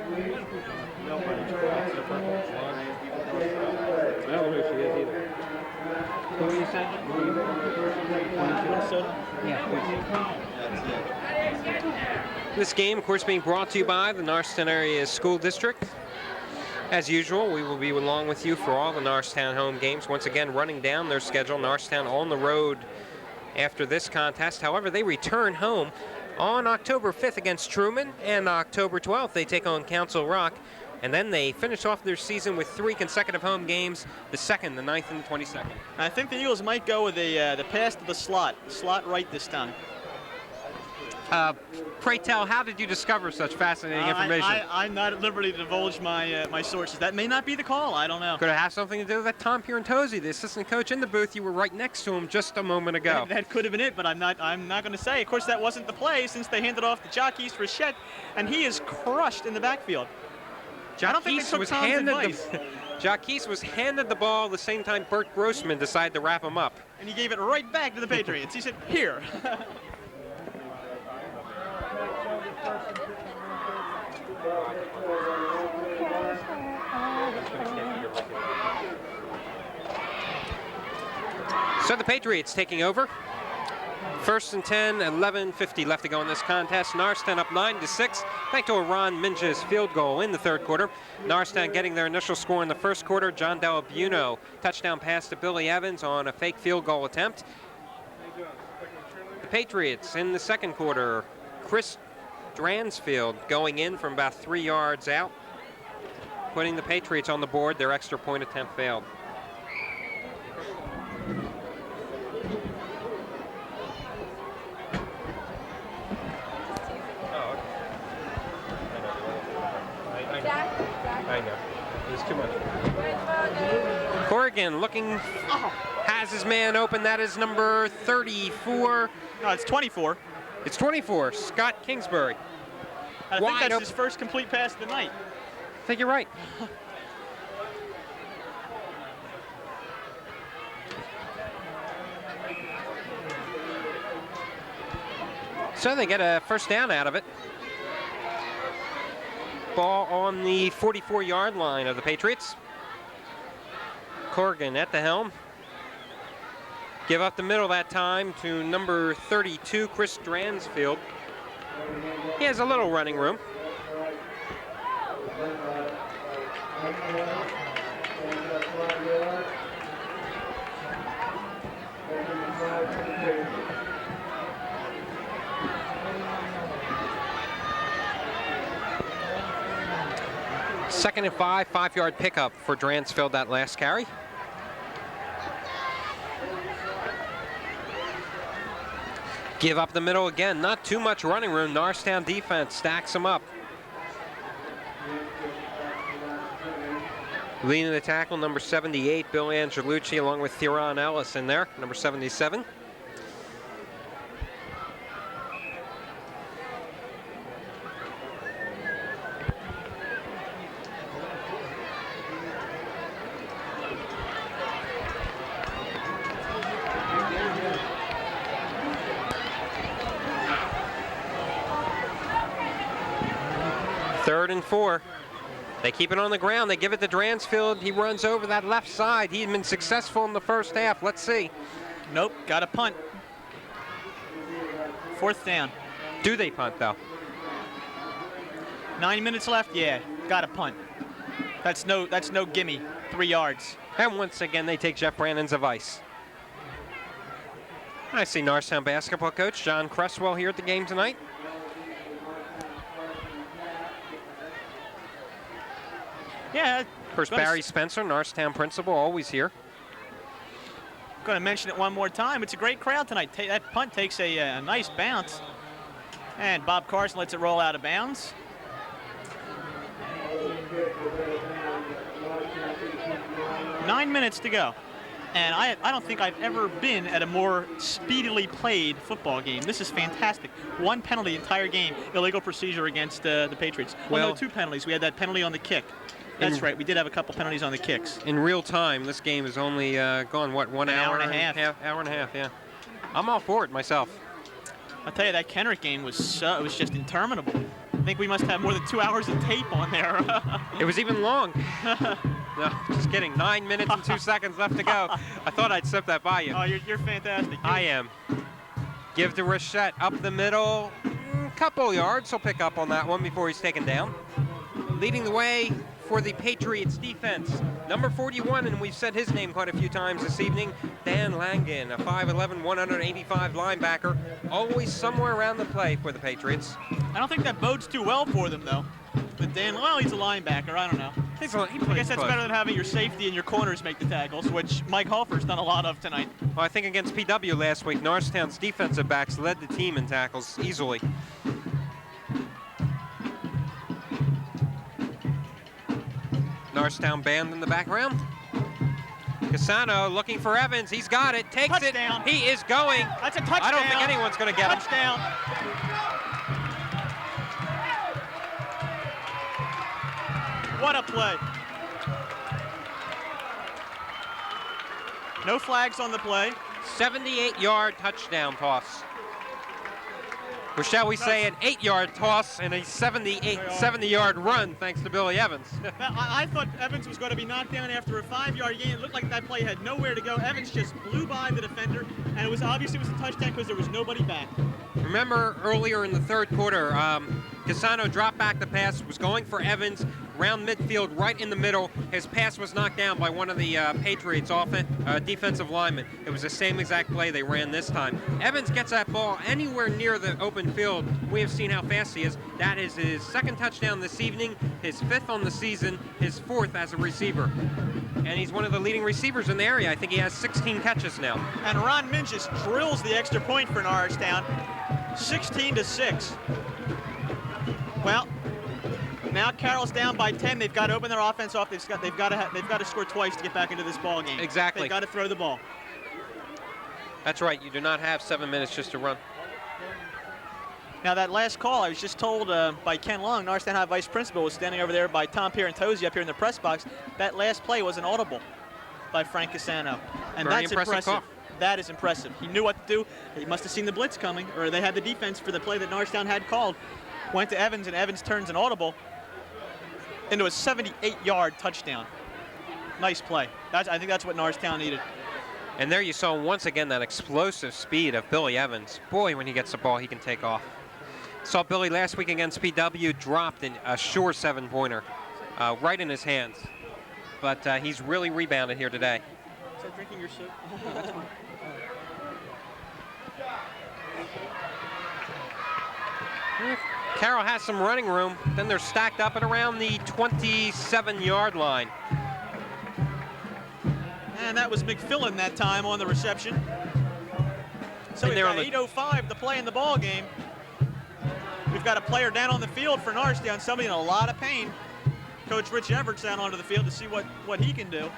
I don't know who she is either. Who are you saying? This game, of course, being brought to you by the Norristown Area School District. As usual, we will be along with you for all the Norristown home games. Once again, running down their schedule. Norristown on the road after this contest. However, they return home on October 5th against Truman, and October 12th they take on Council Rock. And then they finish off their season with 3 consecutive home games, the 2nd, the 9th, and the 22nd. I think the Eagles might go with the pass to the slot right this time. Pray tell, how did you discover such fascinating information? I'm not at liberty to divulge my sources. That may not be the call. I don't know. Could it have something to do with that Tom Pierantozzi, the assistant coach in the booth? You were right next to him just a moment ago. That could have been it, but I'm not going to say. Of course, that wasn't the play since they handed off to Jacques Frechette, and he is crushed in the backfield. I don't think they took Tom's advice. Jacques was handed the ball the same time Bert Grossman decided to wrap him up. And he gave it right back to the Patriots. He said, here. So the Patriots taking over. 1st and 10, 11:50 left to go in this contest. Norristown up 9-6, thanks to a Ron Minges field goal in the 3rd quarter. Norristown getting their initial score in the 1st quarter. John Delabuno touchdown pass to Billy Evans on a fake field goal attempt. The Patriots in the 2nd quarter. Chris Dransfield going in from about 3 yards out, putting the Patriots on the board. Their extra point attempt failed. I know. There's too much. Corrigan looking, has his man open. That is number 34. No, it's 24. It's 24, Scott Kingsbury. I think that's his first complete pass of the night. I think you're right. So they get a first down out of it. Ball on the 44-yard line of the Patriots. Corrigan at the helm. Give up the middle that time to number 32, Chris Dransfield. He has a little running room. Second and 5, 5-yard pickup for Dransfield that last carry. Give up the middle again, not too much running room. Norristown defense stacks them up. Leading the tackle, number 78, Bill Angelucci, along with Theron Ellis in there, number 77. Third and 4. They keep it on the ground. They give it to Dransfield. He runs over that left side. He's been successful in the first half. Let's see. Nope, got a punt. 4th down. Do they punt, though? 9 minutes left, yeah, got a punt. That's no gimme, 3 yards. And once again, they take Jeff Brandon's advice. I see Norristown basketball coach John Cresswell here at the game tonight. Yeah. Of course, Barry Spencer, Norristown principal, always here. Going to mention it one more time. It's a great crowd tonight. That punt takes a nice bounce. And Bob Carson lets it roll out of bounds. Nine minutes to go. And I don't think I've ever been at a more speedily played football game. This is fantastic. 1 penalty entire game, illegal procedure against the Patriots. Well, no, 2 penalties. We had that penalty on the kick. That's right. We did have a couple penalties on the kicks. In real time, this game has only gone, what, an hour and a half? Hour and a half, yeah. I'm all for it myself. I'll tell you, that Kenrick game was just interminable. think we must have more than 2 hours of tape on there. It was even long. No, just kidding. 9 minutes and 2 seconds left to go. I thought I'd slip that by you. Oh, you're fantastic. I am. Give to Rachette up the middle. Couple yards. He'll pick up on that one before he's taken down. Leading the way for the Patriots defense, number 41, and we've said his name quite a few times this evening, Dan Langen, a 5'11", 185 linebacker, always somewhere around the play for the Patriots. I don't think that bodes too well for them, though. But Dan, well, he's a linebacker. I don't know. He I guess that's better than having your safety and your corners make the tackles, which Mike Hofer's done a lot of tonight. Well, I think against PW last week, Norristown's defensive backs led the team in tackles easily. Norristown band in the background. Casano looking for Evans. He's got it. Takes touchdown. it. He is going. That's a touchdown. I don't think anyone's going to get him. Touchdown. What a play. No flags on the play. 78-yard touchdown toss. Or shall we say an 8-yard toss and a 70-yard run thanks to Billy Evans. I thought Evans was going to be knocked down after a 5-yard gain. It looked like that play had nowhere to go. Evans just blew by the defender, and it was obviously a touchdown because there was nobody back. Remember earlier in the third quarter, Casano dropped back the pass, was going for Evans, round midfield, right in the middle. His pass was knocked down by one of the Patriots defensive linemen. It was the same exact play they ran this time. Evans gets that ball anywhere near the open field. We have seen how fast he is. That is his second touchdown this evening, his 5th on the season, his 4th as a receiver. And he's one of the leading receivers in the area. I think he has 16 catches now. And Ron Minch just drills the extra point for Norristown, 16-6. Well, now Carroll's down by 10. They've got to open their offense off. They've got to score twice to get back into this ball game. Exactly. They've got to throw the ball. That's right. You do not have 7 minutes just to run. Now that last call, I was just told by Ken Long, Norristown High Vice Principal, was standing over there by Tom Pierantozzi up here in the press box. That last play was an audible by Frank Casano. And Very that's impressive call. That is impressive. He knew what to do. He must have seen the blitz coming, or they had the defense for the play that Norristown had called. Went to Evans, and Evans turns an audible into a 78-yard touchdown. Nice play. I think that's what Norristown needed. And there you saw once again that explosive speed of Billy Evans. Boy, when he gets the ball, he can take off. Saw Billy last week against PW, dropped in a sure 7-pointer right in his hands. But he's really rebounded here today. Is that drinking your soup? Carroll has some running room. Then they're stacked up at around the 27-yard line. And that was McFillin that time on the reception. So we've got 8:05 to play in the ball game. We've got a player down on the field for Norristown, somebody in a lot of pain. Coach Rich Everett's down onto the field to see what he can do.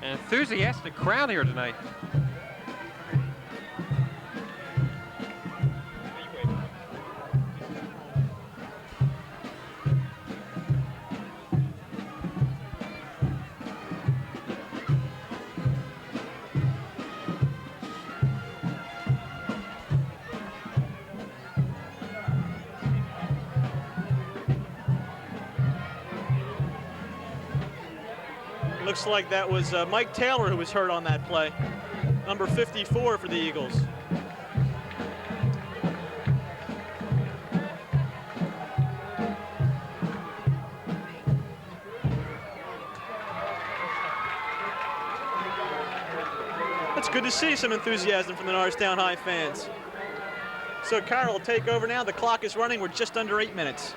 An enthusiastic crowd here tonight. Looks like that was Mike Taylor who was hurt on that play. Number 54 for the Eagles. It's good to see some enthusiasm from the Norristown High fans. So Carroll will take over now. The clock is running. We're just under 8 minutes.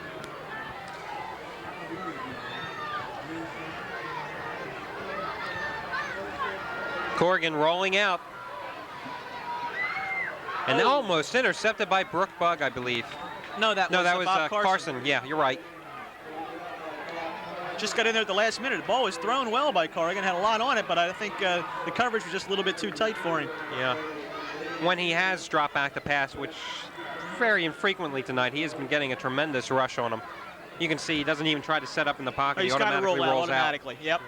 Corrigan rolling out. And almost intercepted by Brooke Bugg, I believe. No, that was Bob Carson. Yeah, you're right. Just got in there at the last minute. The ball was thrown well by Corrigan, had a lot on it, but I think the coverage was just a little bit too tight for him. Yeah. when he has dropped back to pass, which very infrequently tonight, he has been getting a tremendous rush on him. You can see he doesn't even try to set up in the pocket. He's He got to automatically roll out rolls automatically. Yep.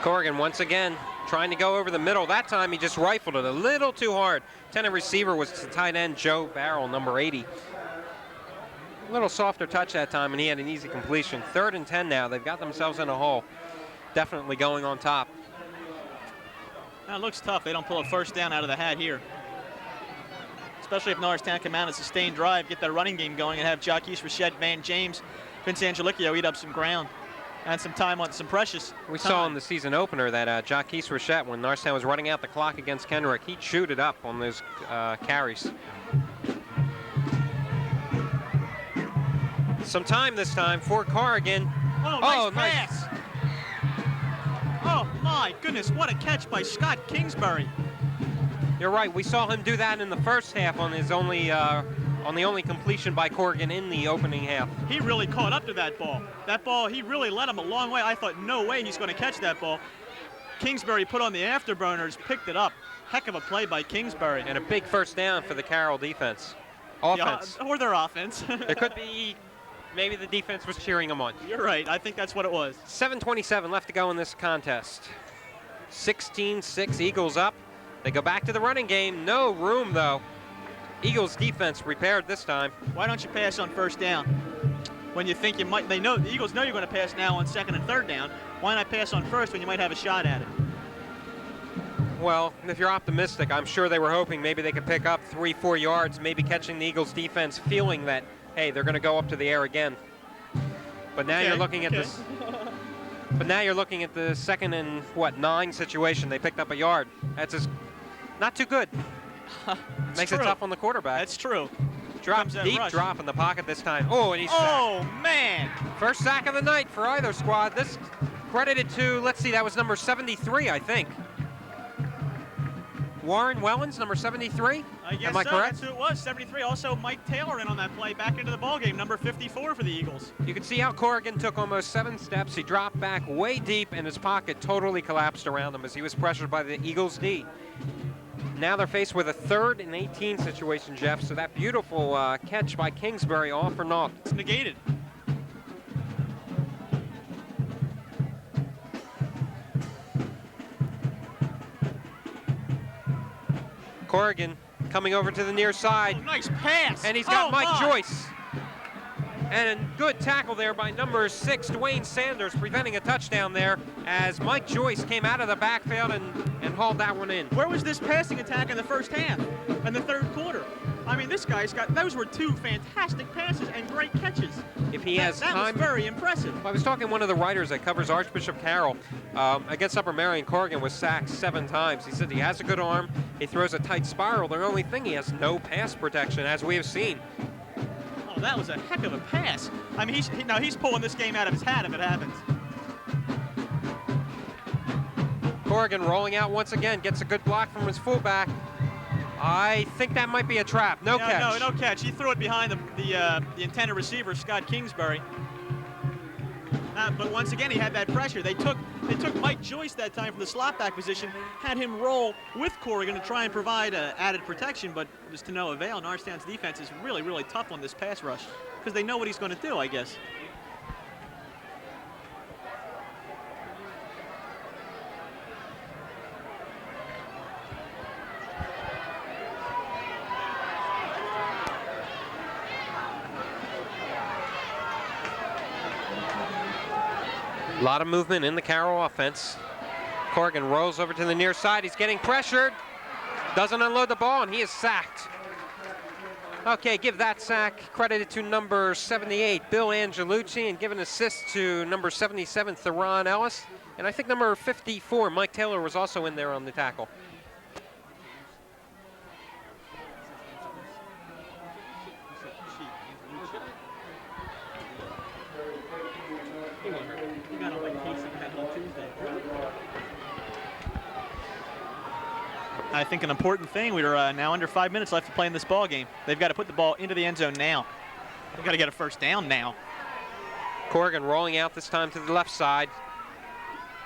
Corrigan once again trying to go over the middle. That time he just rifled it a little too hard. Tenant receiver was the tight end Joe Barrel, number 80. A little softer touch that time, and he had an easy completion. 3rd and 10 now. They've got themselves in a hole. Definitely going on top. Now, it looks tough. They don't pull a first down out of the hat here. Especially if Norristown can mount a sustained drive, get their running game going, and have Jacques Rochette, Van James, Vince Angelicchio eat up some ground and some time on some precious We time. saw in the season opener that Jacques Rochette, when Norristown was running out the clock against Kenrick, he chewed it up on those carries. Some time this time for Corrigan. Oh, nice pass. Oh, my goodness, what a catch by Scott Kingsbury. You're right. We saw him do that in the first half on his only on the only completion by Corrigan in the opening half. He really caught up to that ball. That ball, he really led him a long way. I thought, no way he's going to catch that ball. Kingsbury put on the afterburners, picked it up. Heck of a play by Kingsbury. And a big first down for the Carroll defense. Offense. Yeah, or their offense. There could be, maybe the defense was cheering them on. You're right. I think that's what it was. 7:27 left to go in this contest. 16-6, Eagles up. They go back to the running game. No room, though. Eagles defense prepared this time. Why don't you pass on first down? When you think you might, the Eagles know you're going to pass now on 2nd and 3rd down. Why not pass on first when you might have a shot at it? Well, if you're optimistic, I'm sure they were hoping maybe they could pick up 3-4 yards, maybe catching the Eagles defense, feeling that, hey, they're going to go up to the air again. But now you're looking at this. But now you're looking at the 2nd and 9 situation. They picked up a yard. That's just not too good. Makes it tough on the quarterback. That's true. Deep drop in the pocket this time. Oh, and he's sacked. Oh, man. First sack of the night for either squad. This credited to, let's see, that was number 73, I think. Warren Wellens, number 73? I guess Am I so. correct? That's who it was, 73. Also, Mike Taylor in on that play back into the ballgame, number 54 for the Eagles. You can see how Corrigan took almost 7 steps. He dropped back way deep, and his pocket totally collapsed around him as he was pressured by the Eagles D. Now they're faced with a 3rd and 18 situation, Jeff, so that beautiful catch by Kingsbury, all for naught. It's negated. Corrigan coming over to the near side. Oh, nice pass. And he's got Mike Joyce. And a good tackle there by number 6, Dwayne Sanders, preventing a touchdown there as Mike Joyce came out of the backfield and hauled that one in. Where was this passing attack in the first half and the 3rd quarter? I mean, this guy's got, those were 2 fantastic passes and great catches. If he has time. That was very impressive. I was talking to one of the writers that covers Archbishop Carroll. Against Upper Marion, Corrigan was sacked 7 times. He said he has a good arm. He throws a tight spiral. The only thing, he has no pass protection, as we have seen. Oh, that was a heck of a pass. I mean, he's pulling this game out of his hat if it happens. Corrigan rolling out once again, gets a good block from his fullback. I think that might be a trap. No catch. No catch. He threw it behind the intended receiver, Scott Kingsbury. But once again, he had that pressure. They took Mike Joyce that time from the slot back position, had him roll with Corrigan to try and provide added protection, but it was to no avail. Norristown's defense is really, really tough on this pass rush because they know what he's going to do, I guess. A lot of movement in the Carroll offense. Corrigan rolls over to the near side. He's getting pressured. Doesn't unload the ball, and he is sacked. Okay, give that sack credited to number 78, Bill Angelucci, and give an assist to number 77, Theron Ellis. And I think number 54, Mike Taylor, was also in there on the tackle. I think an important thing. We are now under 5 minutes left to play in this ball game. They've got to put the ball into the end zone now. They've got to get a first down now. Corrigan rolling out this time to the left side.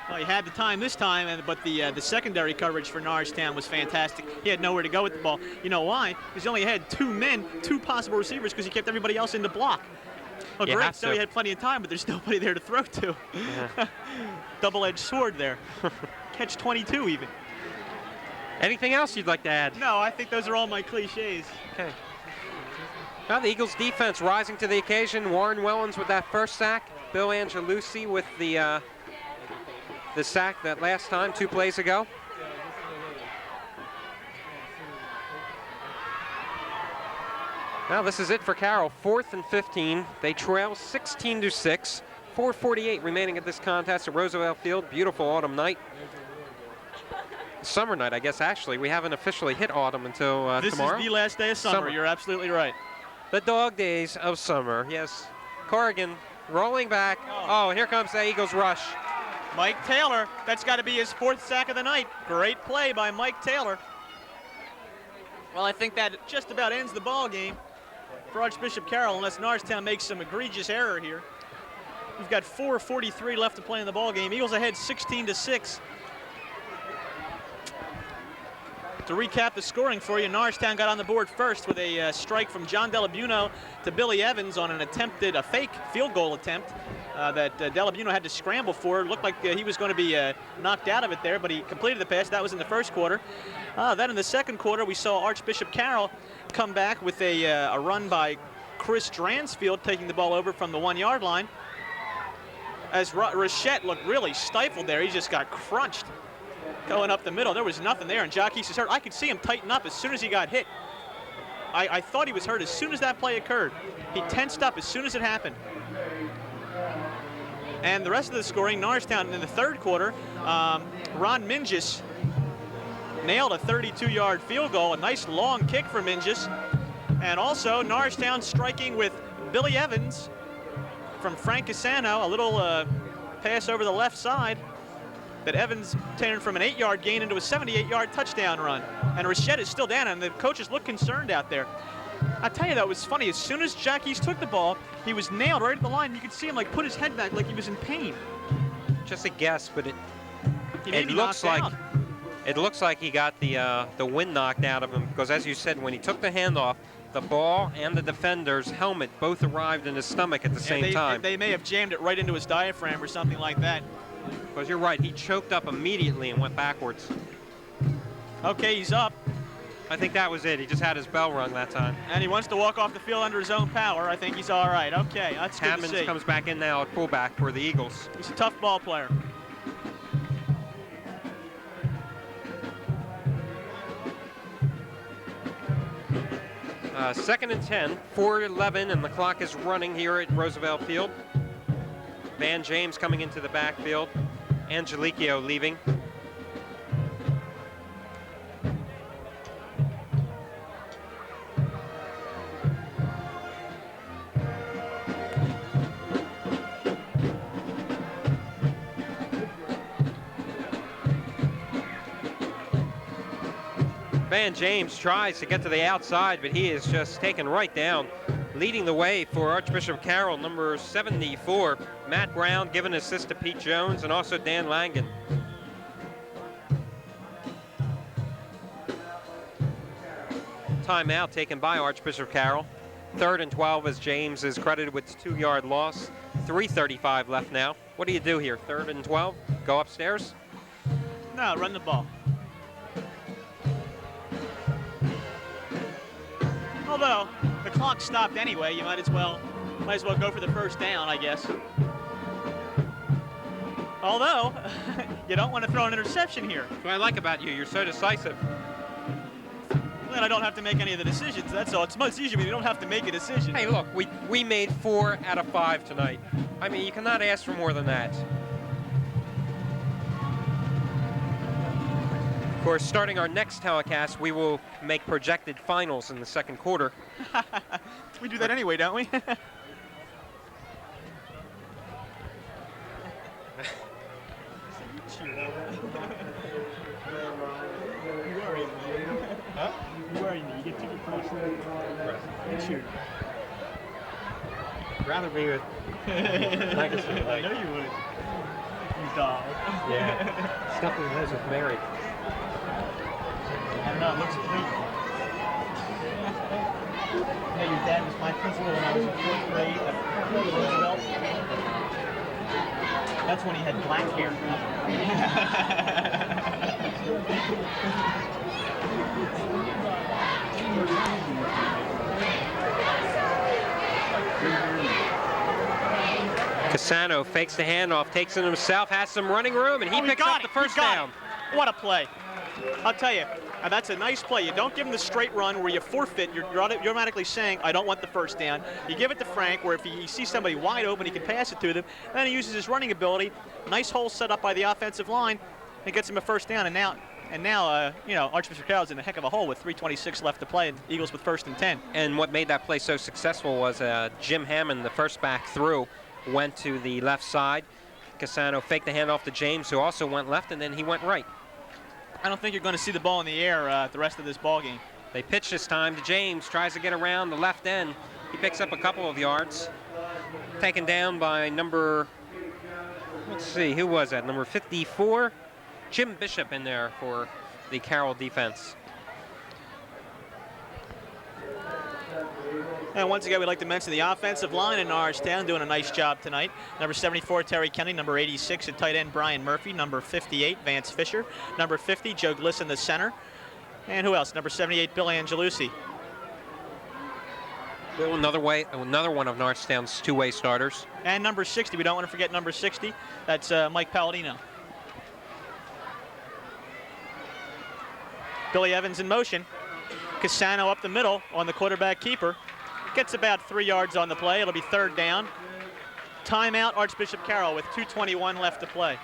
Well, he had the time this time, but the secondary coverage for Norristown was fantastic. He had nowhere to go with the ball. You know why? Because he only had 2 men, 2 possible receivers, because he kept everybody else in the block. Oh, great. So he had plenty of time, but there's nobody there to throw to. Yeah. Double-edged sword there. Catch 22 even. Anything else you'd like to add? No, I think those are all my cliches. Okay. Now the Eagles defense rising to the occasion. Warren Wellens with that first sack. Bill Angelucci with the sack that last time, 2 plays ago. Now this is it for Carroll, 4th and 15. They trail 16-6. 4:48 remaining at this contest at Roosevelt Field. Beautiful autumn night. Summer night, I guess, actually. We haven't officially hit autumn until tomorrow. This is the last day of summer. You're absolutely right. The dog days of summer, yes. Corrigan rolling back. Oh, here comes the Eagles rush. Mike Taylor, that's got to be his 4th sack of the night. Great play by Mike Taylor. Well, I think that just about ends the ball game for Archbishop Carroll, unless Norristown makes some egregious error here. We've got 4:43 left to play in the ball game. Eagles ahead 16-6. To recap the scoring for you, Norristown got on the board first with a strike from John Delabuno to Billy Evans on a fake field goal attempt that Delabuno had to scramble for. It looked like he was going to be knocked out of it there, but he completed the pass. That was in the first quarter. Then in the second quarter, we saw Archbishop Carroll come back with a run by Chris Dransfield, taking the ball over from the 1-yard line. As Rochette looked really stifled there, he just got crunched. Going up the middle, there was nothing there, and Jacques is hurt. I could see him tighten up as soon as he got hit. I thought he was hurt as soon as that play occurred. He tensed up as soon as it happened. And the rest of the scoring, Norristown in the third quarter, Ron Mingus nailed a 32-yard field goal, a nice long kick for Mingus. And also Norristown striking with Billy Evans from Frank Cassano, a little pass over the left side that Evans turned from an 8-yard gain into a 78-yard touchdown run. And Rochette is still down, and the coaches look concerned out there. I tell you, that was funny. As soon as Jacques took the ball, he was nailed right at the line. You could see him like put his head back like he was in pain. Just a guess, but it looks like he got the wind knocked out of him, because as you said, when he took the handoff, the ball and the defender's helmet both arrived in his stomach at the same time. They may have jammed it right into his diaphragm or something like that. Because you're right, he choked up immediately and went backwards. Okay, he's up. I think that was it. He just had his bell rung that time. And he wants to walk off the field under his own power. I think he's all right. Okay, that's good to see. Hammonds comes back in now at fullback for the Eagles. He's a tough ball player. Second and 10, 4:11, and the clock is running here at Roosevelt Field. Van James coming into the backfield. Angelicio leaving. Van James tries to get to the outside, but he is just taken right down. Leading the way for Archbishop Carroll, number 74, Matt Brown, giving assist to Pete Jones and also Dan Langan. Timeout taken by Archbishop Carroll. 3rd and 12 as James is credited with the 2-yard loss. 3:35 left now. What do you do here? 3rd and 12? Go upstairs? No, run the ball. Although the clock stopped anyway, you might as well go for the first down, I guess. Although you don't want to throw an interception here. That's what I like about you. You're so decisive. Then I don't have to make any of the decisions. That's all. It's much easier when you don't have to make a decision. Hey, look, we made 4 out of 5 tonight. I mean, you cannot ask for more than that. Of course, starting our next telecast, we will make projected finals in the second quarter. We do that anyway, don't we? You are a Rather be with Legacy. I know you would. You dog. Yeah. Stuffing those with Mary. I don't know, it looks sweet. You know, your dad was my principal when I was in 4th grade at Roosevelt. That's when he had black hair. Cassano fakes the handoff, takes it himself, has some running room, and he picks up the first down. What a play. I'll tell you, that's a nice play. You don't give him the straight run where you forfeit. You're automatically saying, I don't want the first down. You give it to Frank, where if he sees somebody wide open, he can pass it to them. And then he uses his running ability. Nice hole set up by the offensive line, and gets him a first down. And now, you know, Archbishop Carroll's in a heck of a hole with 3:26 left to play, and Eagles with 1st and 10. And what made that play so successful was Jim Hammond, the first back through, went to the left side. Cassano faked the handoff to James, who also went left, and then he went right. I don't think you're going to see the ball in the air the rest of this ball game. They pitch this time to James, tries to get around the left end. He picks up a couple of yards. Taken down by number, let's see, who was that? Number 54, Jim Bishop in there for the Carroll defense. And once again, we'd like to mention the offensive line in Norristown doing a nice job tonight. Number 74, Terry Kennedy. Number 86, at tight end, Brian Murphy. Number 58, Vance Fisher. Number 50, Joe Glisson, the center. And who else? Number 78, Bill Angelucci. Bill, another one of Norristown's two-way starters. And number 60, we don't want to forget number 60. That's Mike Palladino. Billy Evans in motion. Cassano up the middle on the quarterback keeper. Gets about 3 yards on the play. It'll be 3rd down. Timeout, Archbishop Carroll with 2:21 left to play.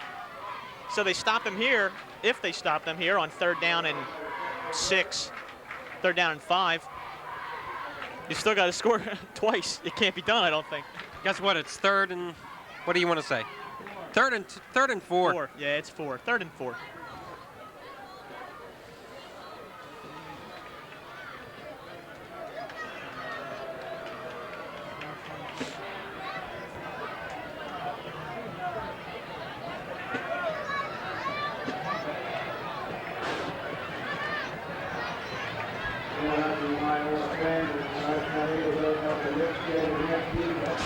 So they stop him here, if they stop them here on 3rd down and 6, 3rd down and 5. You still got to score twice. It can't be done, I don't think. Guess what? It's 3rd and, what do you want to say? 3rd and 4. Yeah, it's 4. 3rd and 4.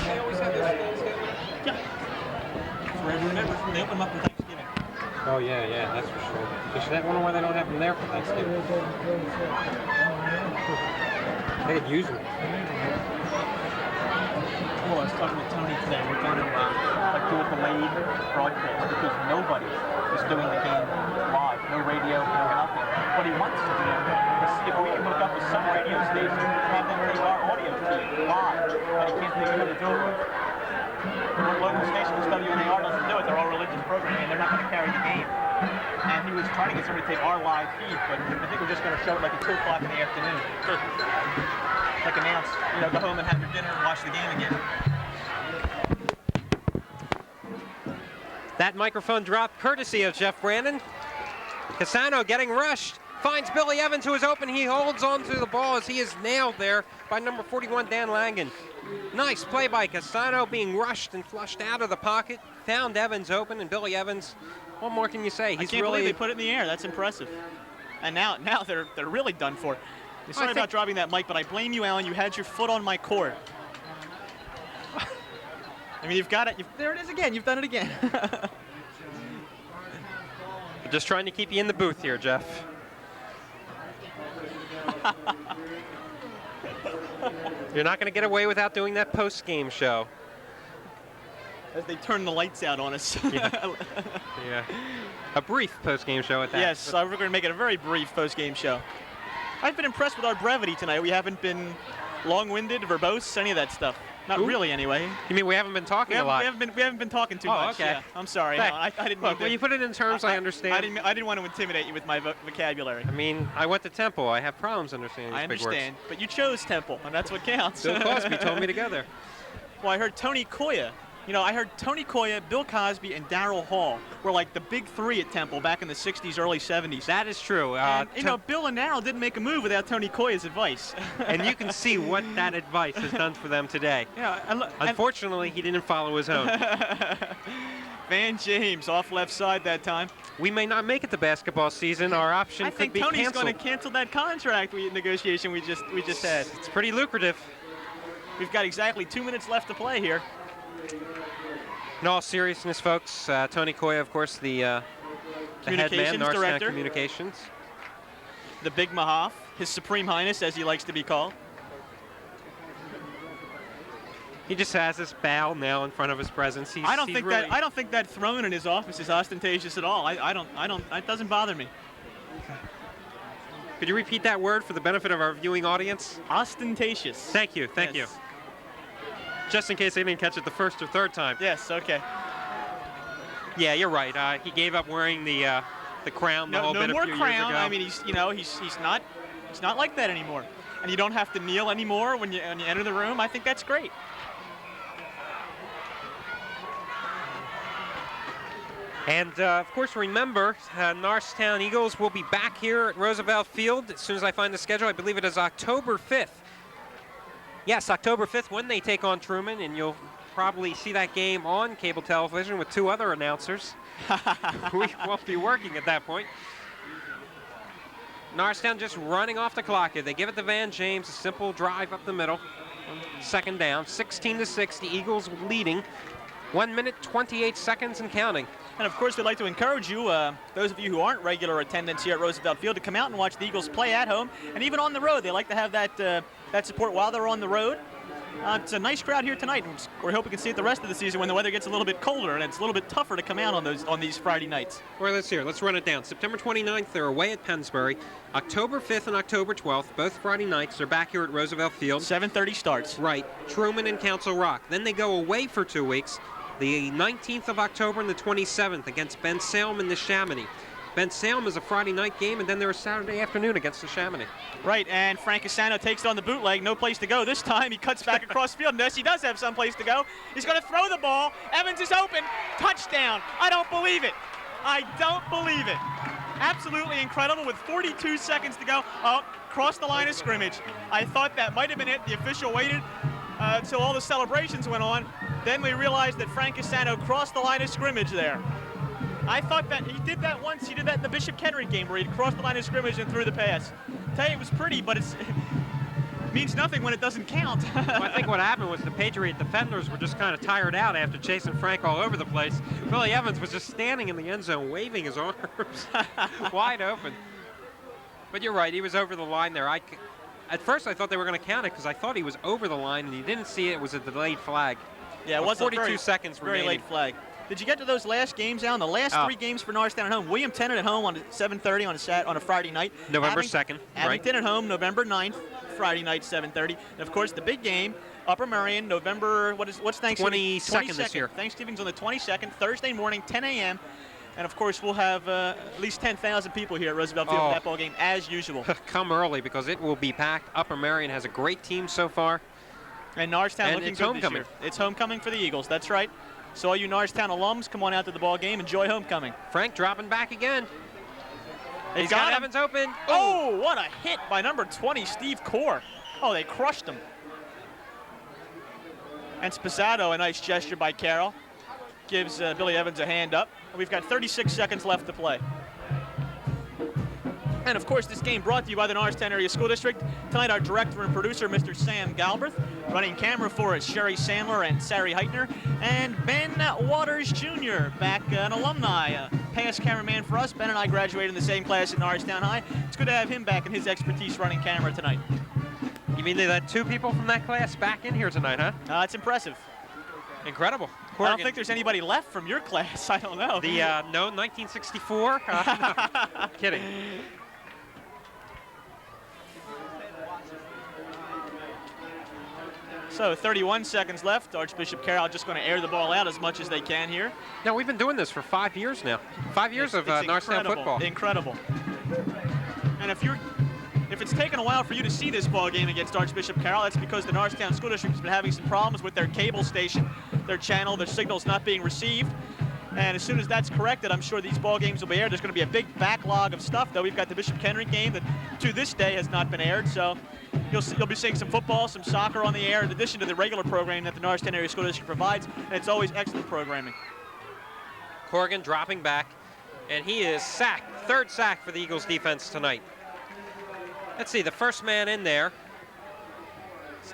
They always have those things, don't they? Yeah. Forever and ever. They open them up for Thanksgiving. Oh, yeah, that's for sure. I wonder why they don't have them there for Thanksgiving. They could use them. Oh, I was talking to Tony today. We're going to do a delayed broadcast because nobody is doing the game live. No radio, no nothing. What he wants to do is if we can hook up with some radio station, have them take our audio feed live, but he can't figure out how to do it. Local stations, WNAR doesn't do it. They're all religious programming, and they're not going to carry the game. And he was trying to get somebody to take our live feed, but I think we're just going to show it like at 2 o'clock in the afternoon. Like announce, you know, go home and have your dinner and watch the game again. That microphone drop courtesy of Jeff Brandon. Cassano getting rushed. Finds Billy Evans, who is open. He holds on to the ball as he is nailed there by number 41, Dan Langan. Nice play by Cassano, being rushed and flushed out of the pocket. Found Evans open, and Billy Evans, what more can you say? I can't believe they put it in the air. That's impressive. And now they're really done for. Sorry about dropping that mic, but I blame you, Alan. You had your foot on my cord. I mean, you've got it. There it is again. You've done it again. We're just trying to keep you in the booth here, Jeff. You're not going to get away without doing that post-game show. As they turn the lights out on us. Yeah. A brief post-game show at that. Yes, we're going to make it a very brief post-game show. I've been impressed with our brevity tonight. We haven't been long-winded, verbose, any of that stuff. Not really, anyway. You mean we haven't been talking a lot? We haven't been talking too much. Okay. Yeah, I'm sorry. No, I didn't. Look, when you put it in terms, I understand. I didn't want to intimidate you with my vocabulary. I mean, I went to Temple. I have problems understanding these big words. I understand, but you chose Temple, and that's what counts. Bill Cosby told me to go there. Well, I heard Tony Koya You know, I heard Tony Koya, Bill Cosby, and Darrell Hall were like the big three at Temple back in the 60s, early 70s. That is true. And, you know, Bill and Darrell didn't make a move without Tony Koya's advice. And you can see what that advice has done for them today. Yeah, Unfortunately, he didn't follow his own. Van James off left side that time. We may not make it to basketball season. Our option could be canceled. I think Tony's going to cancel that contract negotiation we just had. It's pretty lucrative. We've got exactly 2 minutes left to play here. In all seriousness, folks, Tony Koya, of course, the head man, Norristown director. Communications. The Big Mahoff, His Supreme Highness, as he likes to be called. He just has this bow now in front of his presence. I don't think that throne in his office is ostentatious at all. It doesn't bother me. Could you repeat that word for the benefit of our viewing audience? Ostentatious. Thank you. Thank you. Just in case they didn't catch it the first or third time. Yes. Okay. Yeah, you're right. He gave up wearing the crown the whole bit a few years ago. No more crown. I mean, he's not like that anymore. And you don't have to kneel anymore when you enter the room. I think that's great. And, of course, remember, Norristown Eagles will be back here at Roosevelt Field as soon as I find the schedule. I believe it is October 5th. Yes, October 5th when they take on Truman, and you'll probably see that game on cable television with two other announcers. We won't be working at that point. Norristown just running off the clock here. They give it to Van James, a simple drive up the middle. Second down, 16-6, the Eagles leading. 1 minute, 28 seconds and counting. And of course, we'd like to encourage you, those of you who aren't regular attendants here at Roosevelt Field, to come out and watch the Eagles play at home and even on the road. They like to have that support while they're on the road. It's a nice crowd here tonight, and we hope we can see it the rest of the season when the weather gets a little bit colder and it's a little bit tougher to come out on these Friday nights. Well, let's run it down. September 29th, they're away at Pennsbury. October 5th and October 12th, both Friday nights, they're back here at Roosevelt Field. 7:30 starts. Right, Truman and Council Rock. Then they go away for 2 weeks. The 19th of October and the 27th against Ben Salem and the Chamonix. Ben Salem is a Friday night game, and then they're a Saturday afternoon against the Chamonix. Right, and Frank Cassano takes it on the bootleg. No place to go. This time he cuts back across field. Yes, he does have some place to go. He's going to throw the ball. Evans is open. Touchdown. I don't believe it. I don't believe it. Absolutely incredible with 42 seconds to go. Oh, crossed the line of scrimmage. I thought that might have been it. The official waited until all the celebrations went on. Then we realized that Frank Cassano crossed the line of scrimmage there. I thought that he did that once. He did that in the Bishop Kennery game where he crossed the line of scrimmage and threw the pass. Tell you, it was pretty, but it means nothing when it doesn't count. Well, I think what happened was the Patriot defenders were just kind of tired out after chasing Frank all over the place. Billy Evans was just standing in the end zone waving his arms wide open. But you're right, he was over the line there. At first I thought they were going to count it because I thought he was over the line and he didn't see it was a delayed flag. Yeah, it was 42 seconds very remaining. Late flag. Did you get to those last games, Alan? The last 3 games for Norristown at home. William Tennant at home on 7:30 on a Friday night. November 2nd, right? Abington at home, November 9th, Friday night, 7:30. And of course, the big game, Upper Merion, November what's Thanksgiving? 22nd this year. Thanksgiving's on the 22nd, Thursday morning, 10 a.m. And of course, we'll have at least 10,000 people here at Roosevelt Field for that ball game as usual. Come early because it will be packed. Upper Merion has a great team so far. And Norristown looking it's good homecoming. this year. It's homecoming for the Eagles. That's right. So all you Norristown alums, come on out to the ball game. Enjoy homecoming. Frank dropping back again. He's got Evans open. Oh, what a hit by number 20, Steve Core. Oh, they crushed him. And Sposato, a nice gesture by Carroll, gives Billy Evans a hand up. We've got 36 seconds left to play. And of course, this game brought to you by the Norristown Area School District. Tonight, our director and producer, Mr. Sam Galbraith. Running camera for us, Sherry Sandler and Sari Heitner. And Ben Waters Jr., back an alumni, past cameraman for us. Ben and I graduated in the same class at Norristown High. It's good to have him back and his expertise running camera tonight. You mean they let 2 people from that class back in here tonight, huh? It's impressive. Incredible. I don't think there's anybody left from your class. I don't know. No, 1964? No, kidding. So 31 seconds left. Archbishop Carroll just going to air the ball out as much as they can here. Now, we've been doing this for 5 years now. 5 years of Norristown football. Incredible. And if if it's taken a while for you to see this ball game against Archbishop Carroll, that's because the Norristown School District has been having some problems with their cable station, their channel, their signals not being received. And as soon as that's corrected, I'm sure these ball games will be aired. There's going to be a big backlog of stuff, though. We've got the Bishop Kenrick game that to this day has not been aired. So you'll be seeing some football, some soccer on the air, in addition to the regular program that the Norristown Area School District provides. And it's always excellent programming. Corrigan dropping back, and he is sacked. Third sack for the Eagles defense tonight. Let's see, the first man in there.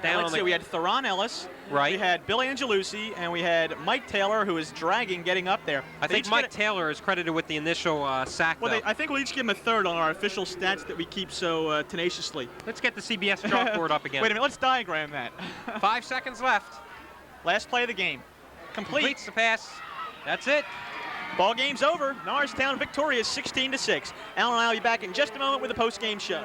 Let's see, we had Theron Ellis, right. We had Bill Angelucci, and we had Mike Taylor, who is dragging getting up there. I think Mike Taylor is credited with the initial sack, well, I think we'll each give him a third on our official stats that we keep so tenaciously. Let's get the CBS chalkboard up again. Wait a minute, let's diagram that. 5 seconds left. Last play of the game. Completes the pass. That's it. Ball game's over. Norristown victorious 16-6. Alan and I will be back in just a moment with a post-game show.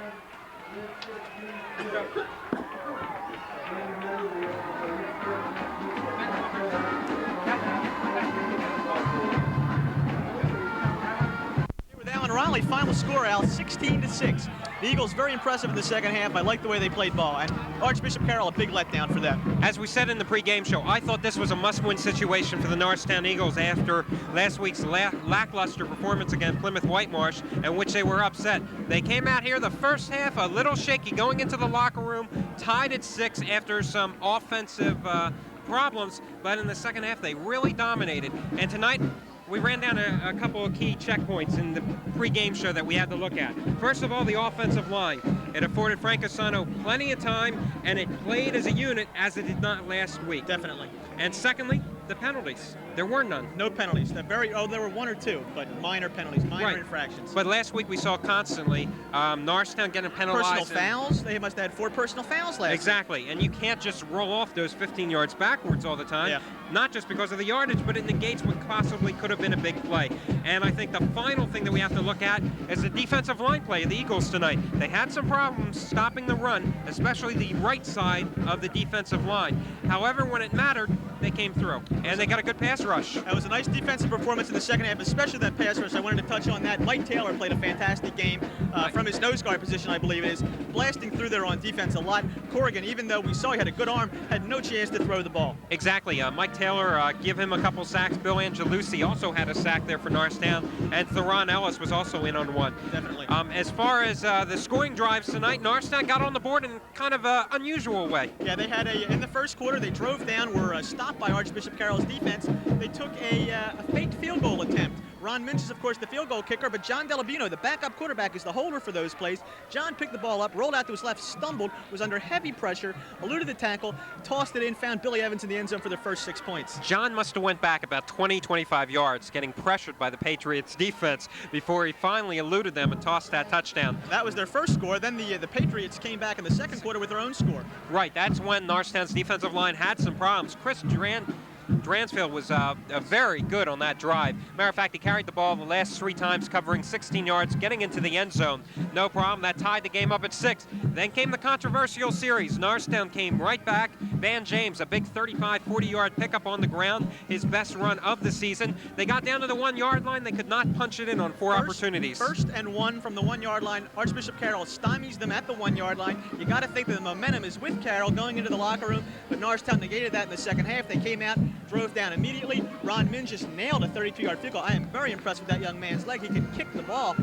Alan Riley, final score, Al, 16-6. The Eagles very impressive in the second half. I like the way they played ball. And Archbishop Carroll, a big letdown for them. As we said in the pregame show, I thought this was a must-win situation for the Norristown Eagles after last week's lackluster performance against Plymouth Whitemarsh, in which they were upset. They came out here the first half a little shaky, going into the locker room, tied at 6 after some offensive problems, but in the second half they really dominated. And tonight, we ran down a couple of key checkpoints in the pregame show that we had to look at. First of all, the offensive line. It afforded Frank Asano plenty of time, and it played as a unit as it did not last week. Definitely. And secondly, the penalties. There were none. No penalties. There were 1 or 2, but minor penalties, minor infractions. But last week we saw constantly Norristown getting penalized. Personal fouls. They must have had 4 personal fouls last Exactly. week. And you can't just roll off those 15 yards backwards all the time. Yeah. Not just because of the yardage, but it negates what possibly could have been a big play. And I think the final thing that we have to look at is the defensive line play of the Eagles tonight. They had some problems stopping the run, especially the right side of the defensive line. However, when it mattered, they came through. And they got a good pass rush. That was a nice defensive performance in the second half, especially that pass rush. I wanted to touch on that. Mike Taylor played a fantastic game from his nose guard position, I believe it is, blasting through there on defense a lot. Corrigan, even though we saw he had a good arm, had no chance to throw the ball. Exactly. Mike Taylor give him a couple sacks. Bill Angelucci also had a sack there for Norristown, and Theron Ellis was also in on one. Definitely. As far as the scoring drives tonight, Norristown got on the board in kind of an unusual way. Yeah, they had in the first quarter, they drove down, were stopped by Archbishop Carroll's defense. They took a faked field goal attempt. Ron Minch is, of course, the field goal kicker, but John Delabino, the backup quarterback, is the holder for those plays. John picked the ball up, rolled out to his left, stumbled, was under heavy pressure, eluded the tackle, tossed it in, found Billy Evans in the end zone for their first 6 points. John must have went back about 20, 25 yards, getting pressured by the Patriots defense before he finally eluded them and tossed that touchdown. That was their first score. Then the Patriots came back in the second quarter with their own score. Right, that's when Norristown's defensive line had some problems. Chris Dransfield was very good on that drive. Matter of fact, he carried the ball the last 3 times, covering 16 yards, getting into the end zone. No problem. That tied the game up at 6. Then came the controversial series. Norristown came right back. Van James, a big 35, 40-yard pickup on the ground, his best run of the season. They got down to the 1-yard line. They could not punch it in on 4 opportunities. First and 1 from the 1-yard line. Archbishop Carroll stymies them at the 1-yard line. You got to think that the momentum is with Carroll going into the locker room, but Norristown negated that in the second half. They came out, drove down immediately. Ron Min just nailed a 32-yard field goal. I am very impressed with that young man's leg. He can kick the ball.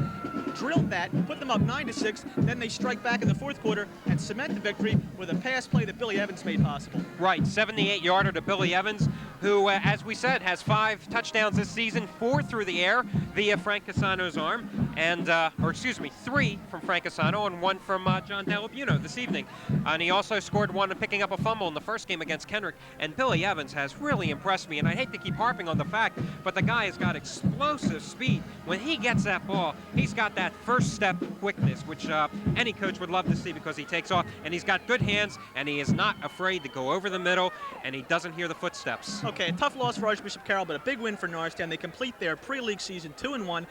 Drilled that, put them up 9-6. Then they strike back in the fourth quarter and cement the victory with a pass play that Billy Evans made possible. Right, 78-yarder to Billy Evans, who, as we said, has 5 touchdowns this season, 4 through the air via Frank Casano's arm, and 3 from Frank Casano and 1 from John Delabuno this evening. And he also scored 1 picking up a fumble in the first game against Kenrick. And Billy Evans has really impressed me, and I hate to keep harping on the fact, but the guy has got explosive speed. When he gets that ball, he's got that first step quickness, which any coach would love to see because he takes off, and he's got good hands, and he is not afraid to go over the middle, and he doesn't hear the footsteps. Okay, a tough loss for Archbishop Carroll, but a big win for Norristown. They complete their pre-league season 2-1.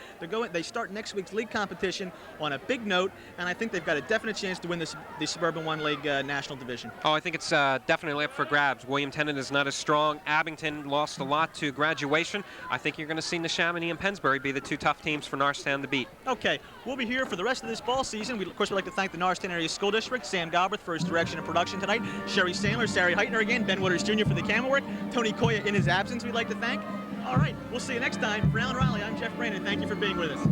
They start next week's league competition on a big note, and I think they've got a definite chance to win the Suburban One League National Division. Oh, I think it's definitely up for grabs. William Tennant is not as strong. Abington lost a lot to Graduation. I think you're going to see Neshaminy and Pennsbury be the two tough teams for Norristown to beat. Okay, we'll be here for the rest of this ball season. Of course, we'd like to thank the Norristown Area School District, Sam Galbraith for his direction and production tonight, Sherry Sandler, Sari Heitner again, Ben Wooders Jr. for the camera work, Tony Koya in his absence we'd like to thank. All right, we'll see you next time. For Alan Riley, I'm Jeff Brandon. Thank you for being with us.